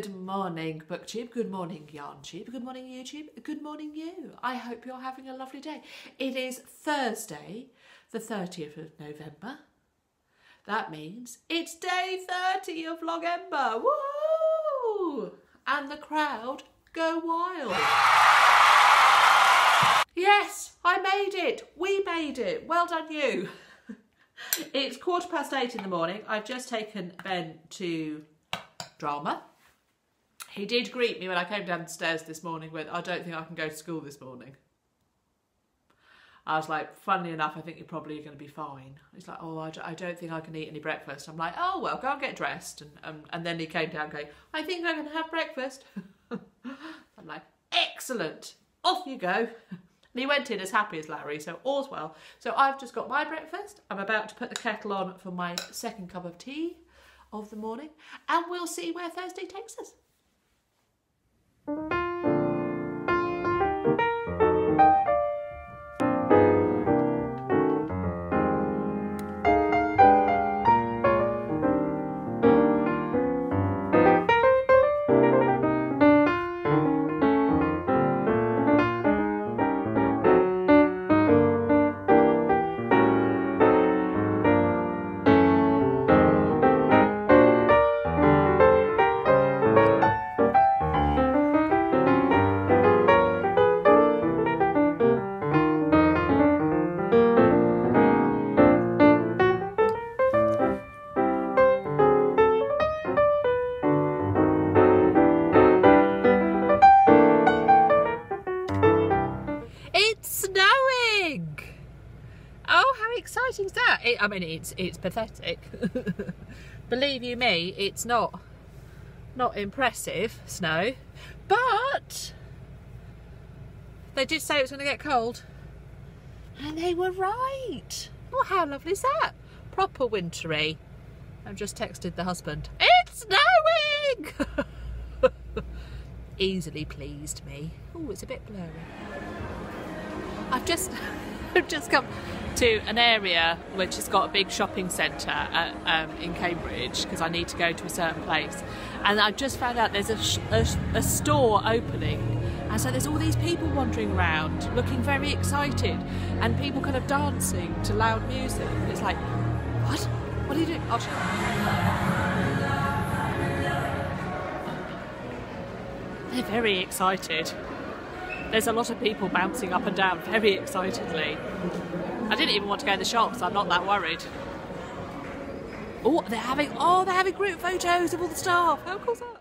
Good morning, BookTube. Good morning, YarnTube. Good morning, YouTube. Good morning, you. I hope you're having a lovely day. It is Thursday, the 30th of November. That means it's day 30 of Vlogember. Woo! And the crowd go wild. Yes, I made it. We made it. Well done, you. It's 8:15 in the morning. I've just taken Ben to drama. He did greet me when I came downstairs this morning with, I don't think I can go to school this morning. I was like, funnily enough, I think you're probably going to be fine. He's like, oh, I don't think I can eat any breakfast. I'm like, oh, well, go and get dressed. And then he came down going, I think I can have breakfast. I'm like, excellent. Off you go. And he went in as happy as Larry, so all's well. So I've just got my breakfast. I'm about to put the kettle on for my second cup of tea of the morning. And we'll see where Thursday takes us. Exciting is that? I mean, it's pathetic. Believe you me, it's not impressive snow, but they did say it was going to get cold, and they were right. Well, how lovely is that? Proper wintry. I've just texted the husband. It's snowing. Easily pleased me. Oh, it's a bit blurry. I've just come to an area which has got a big shopping centre in Cambridge because I need to go to a certain place, and I've just found out there's a store opening, and so there's all these people wandering around looking very excited, and people kind of dancing to loud music. It's like, what are you doing? I'll show you. They're very excited. There's a lot of people bouncing up and down very excitedly. I didn't even want to go in the shops, I'm not that worried. Oh, they're having group photos of all the staff. How cool is that?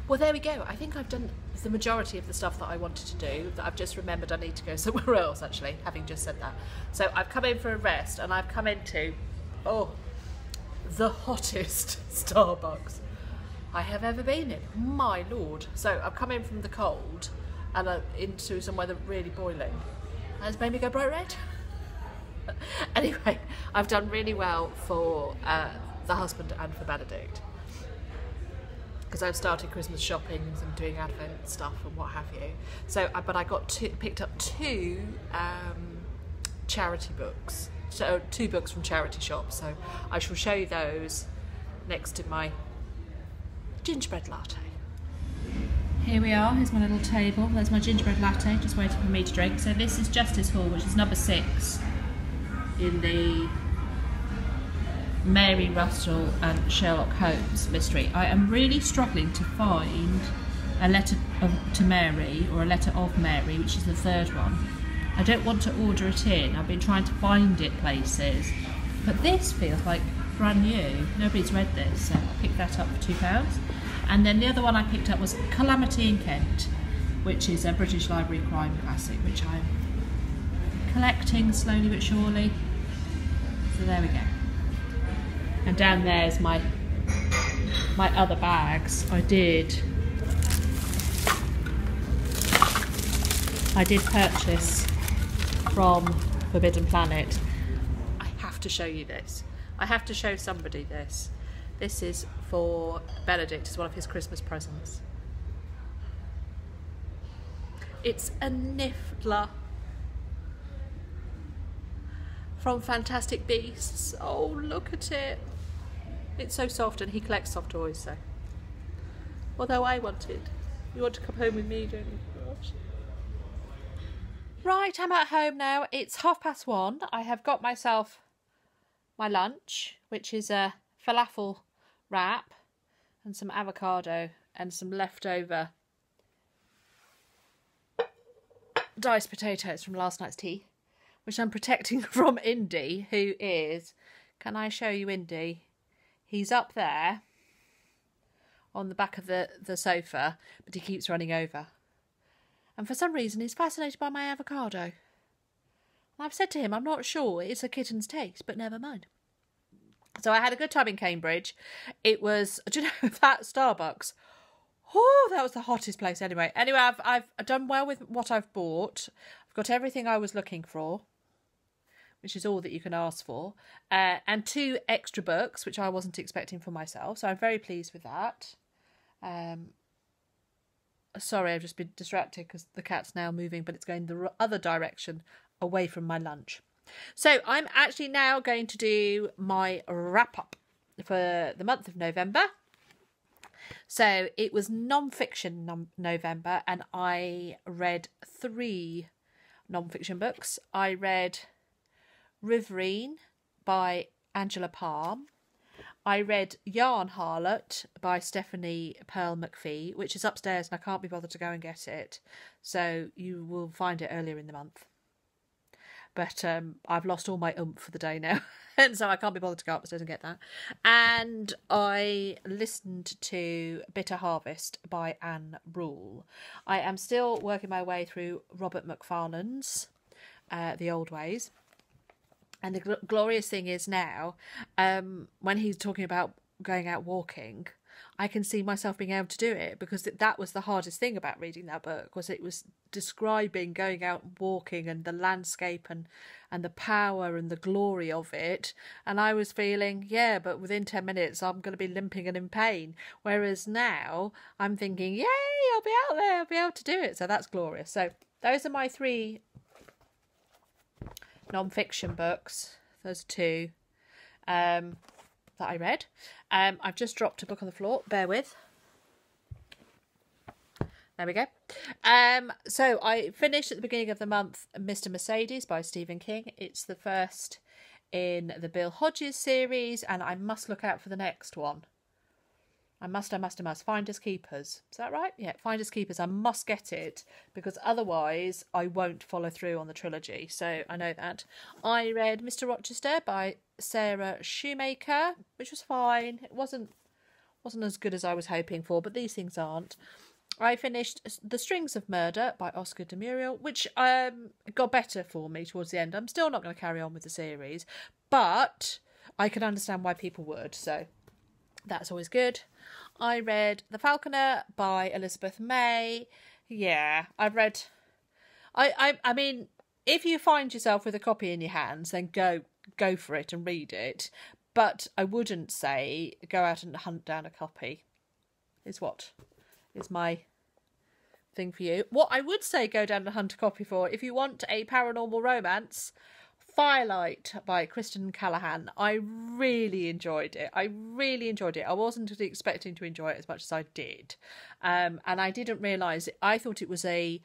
Well, there we go. I think I've done the majority of the stuff that I wanted to do, that I've just remembered I need to go somewhere else, actually, having just said that. So I've come in for a rest, and I've come into, the hottest Starbucks I have ever been in. My Lord. So I've come in from the cold and into some weather really boiling, and it's made me go bright red. Anyway, I've done really well for the husband and for Benedict, because I've started Christmas shopping and doing Advent stuff and what have you. So, but I picked up two charity books, so 2 books from charity shops. So I shall show you those next to my gingerbread latte. Here we are, here's my little table. There's my gingerbread latte, just waiting for me to drink. So this is Justice Hall, which is number 6 in the Mary Russell and Sherlock Holmes mystery. I am really struggling to find a letter to Mary, or a letter of Mary, which is the 3rd one. I don't want to order it in. I've been trying to find it places, but this feels like brand new. Nobody's read this, so I picked that up for £2. And then the other one I picked up was Calamity in Kent, which is a British Library crime classic, which I'm collecting slowly but surely. So there we go. And down there's my other bags. I did purchase from Forbidden Planet. I have to show you this. I have to show somebody this. This is for Benedict. It's one of his Christmas presents. It's a Niffler from Fantastic Beasts. Oh, look at it. It's so soft, and he collects soft toys, so. Although I wanted. You want to come home with me, don't you? Right, I'm at home now. It's 1:30. I have got myself my lunch, which is a falafel wrap and some avocado and some leftover diced potatoes from last night's tea, which I'm protecting from Indy, who is, can I show you Indy? He's up there on the back of the sofa, but he keeps running over. And for some reason he's fascinated by my avocado. And I've said to him, I'm not sure it's a kitten's taste, but never mind. So I had a good time in Cambridge. It was, do you know, that Starbucks? Oh, that was the hottest place anyway. Anyway, I've done well with what I've bought. I've got everything I was looking for, which is all that you can ask for. And 2 extra books, which I wasn't expecting for myself. So I'm very pleased with that. Sorry, I've just been distracted because the cat's now moving, but it's going the other direction away from my lunch. So I'm actually now going to do my wrap-up for the month of November. So it was non-fiction November, and I read 3 non-fiction books. I read Riverine by Angela Palm. I read Yarn Harlot by Stephanie Pearl McPhee, which is upstairs and I can't be bothered to go and get it. So you will find it earlier in the month. But I've lost all my oomph for the day now. And so I can't be bothered to go upstairs and get that. And I listened to Bitter Harvest by Anne Rule. I am still working my way through Robert Macfarlane's The Old Ways. And the glorious thing is now, when he's talking about going out walking, I can see myself being able to do it, because that was the hardest thing about reading that book, was it was describing going out walking and the landscape and the power and the glory of it. And I was feeling, yeah, but within 10 minutes I'm going to be limping and in pain. Whereas now I'm thinking, yay, I'll be out there, I'll be able to do it. So that's glorious. So those are my 3 non-fiction books. Those are 2 that I read. I've just dropped a book on the floor. Bear with. There we go. So I finished at the beginning of the month Mr. Mercedes by Stephen King. It's the first in the Bill Hodges series, and I must look out for the next one. I must. Finders Keepers. Is that right? Yeah, Finders Keepers. I must get it, because otherwise I won't follow through on the trilogy. So I know that. I read Mr. Rochester by Sarah Shoemaker, which was fine. It wasn't as good as I was hoping for, but these things aren't. I finished The Strings of Murder by Oscar de Muriel, which got better for me towards the end. I'm still not going to carry on with the series, but I can understand why people would, so that's always good. I read The Falconer by Elizabeth May. Yeah, I've read... I mean, if you find yourself with a copy in your hands, then go for it and read it. But I wouldn't say go out and hunt down a copy, is my thing for you. What I would say go down and hunt a copy for, if you want a paranormal romance, Firelight by Kristen Callahan. I really enjoyed it. I wasn't expecting to enjoy it as much as I did. And I didn't realise it. I thought it was a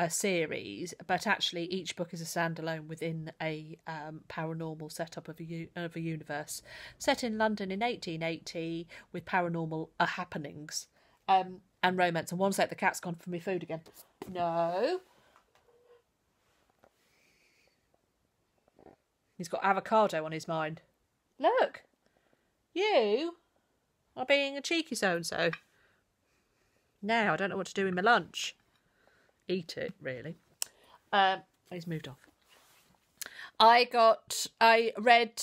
series, but actually each book is a standalone within a paranormal setup of a universe set in London in 1880 with paranormal happenings and romance. And one sec, the cat's gone for me food again. No. He's got avocado on his mind. Look, you are being a cheeky so-and-so. Now I don't know what to do with my lunch. Eat it, really. He's moved off. I read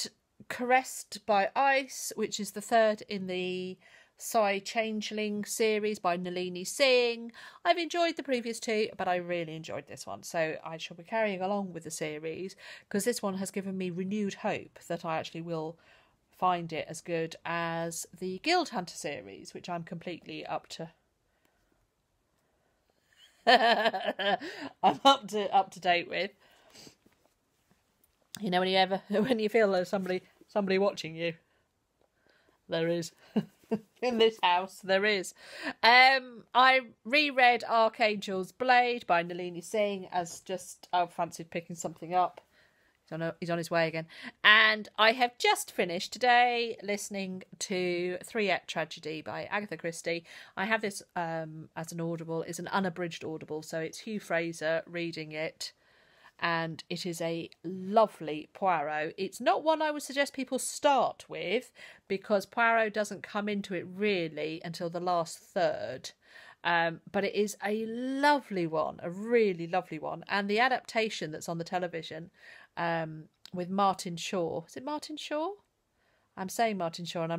Caressed by Ice, which is the third in the Psy Changeling series by Nalini Singh. I've enjoyed the previous two, but I really enjoyed this one, so I shall be carrying along with the series because this one has given me renewed hope that I actually will find it as good as the Guild Hunter series, which I'm completely up to. I'm up to date with. You know, when you feel there's somebody watching you, there is. In this house, there is. I reread Archangel's Blade by Nalini Singh as I fancied picking something up. He's on his way again. And I have just finished today listening to Three Act Tragedy by Agatha Christie. I have this as an audible. It's an unabridged audible, so it's Hugh Fraser reading it. And it is a lovely Poirot. It's not one I would suggest people start with because Poirot doesn't come into it really until the last third. But it is a lovely one, a really lovely one. And the adaptation that's on the television with Martin Shaw. Is it Martin Shaw? I'm saying Martin Shaw, and I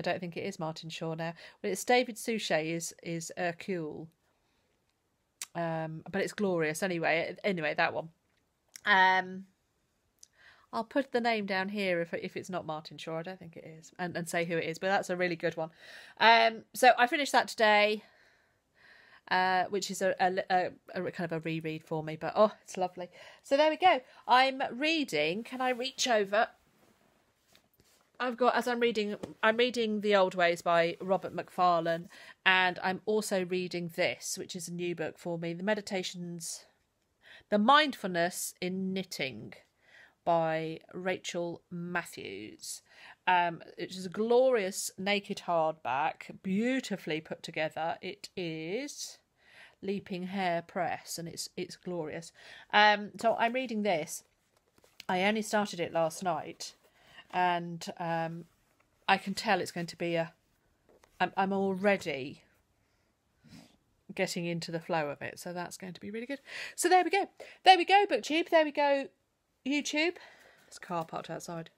don't think it is Martin Shaw now. But it's David Suchet is Hercule. But it's glorious anyway. Anyway, that one. I'll put the name down here if it's not Martin Shaw. I don't think it is, and say who it is, but that's a really good one. So I finished that today, which is a kind of a reread for me, but oh, it's lovely. So there we go. I'm reading. Can I reach over? I'm reading The Old Ways by Robert Macfarlane, and I'm also reading this, which is a new book for me, The Mindfulness in Knitting by Rachel Matthews. It is a glorious naked hardback, beautifully put together. It is Leaping Hare Press, and it's glorious. So I'm reading this. I only started it last night, and I can tell it's going to be I'm already getting into the flow of it, so that's going to be really good. So there we go, BookTube, there we go, YouTube. There's a car parked outside.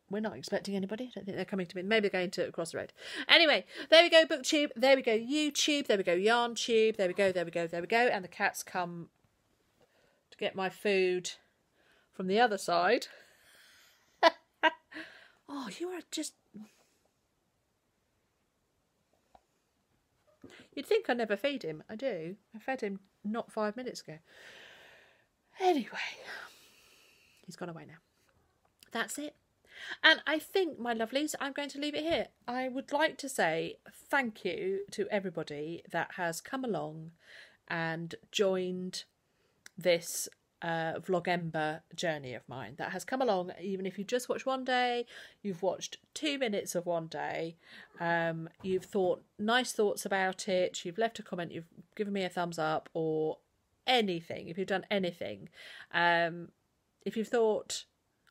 We're not expecting anybody. I don't think they're coming to me. Maybe they're going to across the road. Anyway, there we go, BookTube, there we go, YouTube, there we go, YarnTube, there we go, and the cats come to get my food from the other side. Oh, you are just... You'd think I never feed him. I do. I fed him not 5 minutes ago. Anyway, he's gone away now. That's it. And I think, my lovelies, I'm going to leave it here. I would like to say thank you to everybody that has come along and joined this Vlogember journey of mine, that has come along, even if you just watched one day, you've watched 2 minutes of one day, you've thought nice thoughts about it, you've left a comment, you've given me a thumbs up or anything, if you've done anything, if you've thought,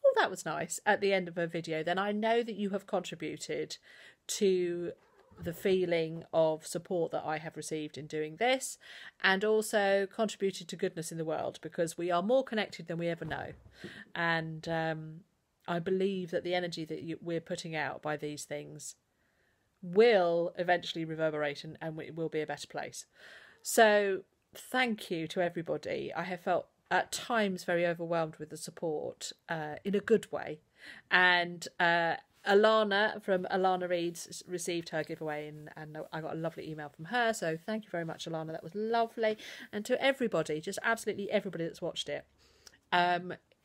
oh, that was nice at the end of a video, then I know that you have contributed to the feeling of support that I have received in doing this, and also contributed to goodness in the world, because we are more connected than we ever know. And I believe that the energy that we're putting out by these things will eventually reverberate, and it will be a better place. So thank you to everybody. I have felt at times very overwhelmed with the support in a good way, and Alana from Alana Reads received her giveaway, and I got a lovely email from her. So thank you very much, Alana. That was lovely. And to everybody, just absolutely everybody that's watched it.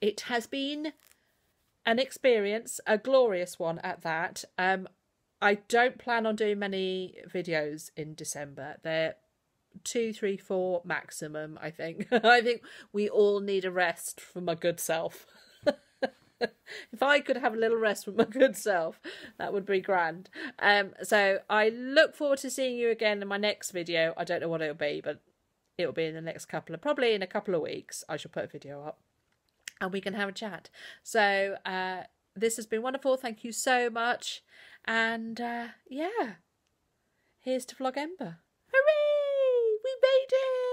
It has been an experience, a glorious one at that. I don't plan on doing many videos in December. They're 2, 3, 4 maximum, I think. I think we all need a rest from my good self. If I could have a little rest from my good self, that would be grand. So I look forward to seeing you again in my next video. I don't know what it'll be, but it'll be in the next probably in a couple of weeks. I shall put a video up and we can have a chat. So this has been wonderful. Thank you so much. And yeah, here's to Vlogember. Hooray! We made it!